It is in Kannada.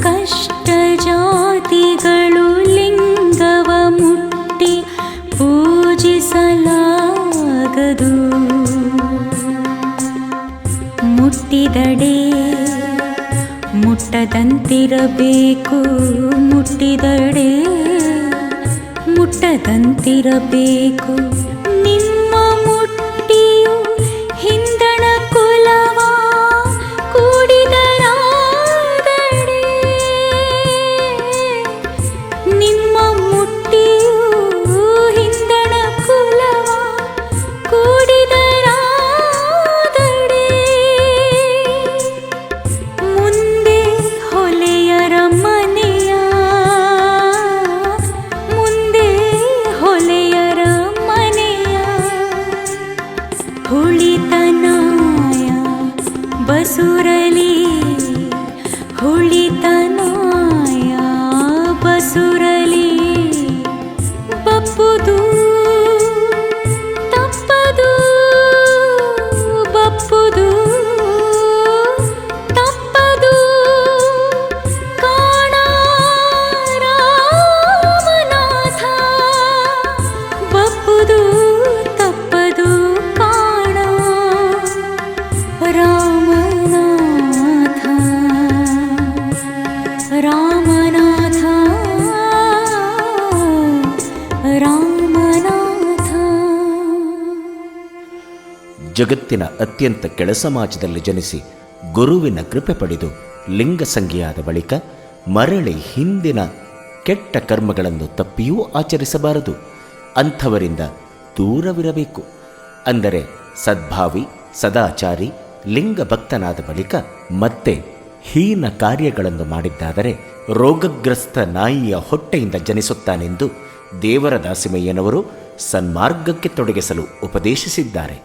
ಕಷ್ಟ ಜಾತಿಗಳು ಲಿಂಗವ ಮುಟ್ಟಿ ಪೂಜಿಸಲಾಗದು. ಮುಟ್ಟಿದಡೆ ಮುಟ್ಟದಂತಿರಬೇಕು, ಮುಟ್ಟಿದಡೆ ಮುಟ್ಟದಂತಿರಬೇಕು. ನಿಮ್ಮ ಮುಟ್ಟಿಯು ಹಿಂದಣ ಕುಲವ ಕೂಡಿದರಾದಡೆ, ನಿಮ್ಮ ಮುಟ್ಟಿಯು ಹಿಂದಣ ಕುಲವ ಕೂಡಿದರಾದಡೆ. ಮುಂದೆ ಹೊಲೆಯರ ಮನೆಯ, ಮುಂದೆ ಹೊಲೆಯರ ಮನೆಯ ಹುಳಿತನಾಯ ಬಸುರಲಿ, ಹುಳಿತನಾಯ ಬಸುರಲಿ. ಬಪ್ಪುದು ತಪ್ಪದು, ಬಪ್ಪುದು ತಪ್ಪದು ಕಾಣ ರಾಮನಾಥ. ಬಪ್ಪುದು ತಪ್ಪದು ಕಾಣ ರಾಮನಾಥ, ರಾಮನಾಥ, ರಾಮನಾಥ. ಜಗತ್ತಿನ ಅತ್ಯಂತ ಕೆಳ ಸಮಾಜದಲ್ಲಿ ಜನಿಸಿ ಗುರುವಿನ ಕೃಪೆ ಪಡೆದು ಲಿಂಗಸಂಗಿಯಾದ ಬಳಿಕ ಮರಳಿ ಹಿಂದಿನ ಕೆಟ್ಟ ಕರ್ಮಗಳನ್ನು ತಪ್ಪಿಯೂ ಆಚರಿಸಬಾರದು. ಅಂಥವರಿಂದ ದೂರವಿರಬೇಕು. ಅಂದರೆ ಸದ್ಭಾವಿ, ಸದಾಚಾರಿ, ಲಿಂಗ ಭಕ್ತನಾದ ಬಳಿಕ ಮತ್ತೆ ಹೀನ ಕಾರ್ಯಗಳನ್ನು ಮಾಡಿದ್ದಾದರೆ ರೋಗಗ್ರಸ್ತ ನಾಯಿಯ ಹೊಟ್ಟೆಯಿಂದ ಜನಿಸುತ್ತಾನೆಂದು ದೇವರ ದಾಸಿಮಯ್ಯನವರು ಸನ್ಮಾರ್ಗಕ್ಕೆ ತೊಡಗಿಸಲು ಉಪದೇಶಿಸಿದ್ದಾರೆ.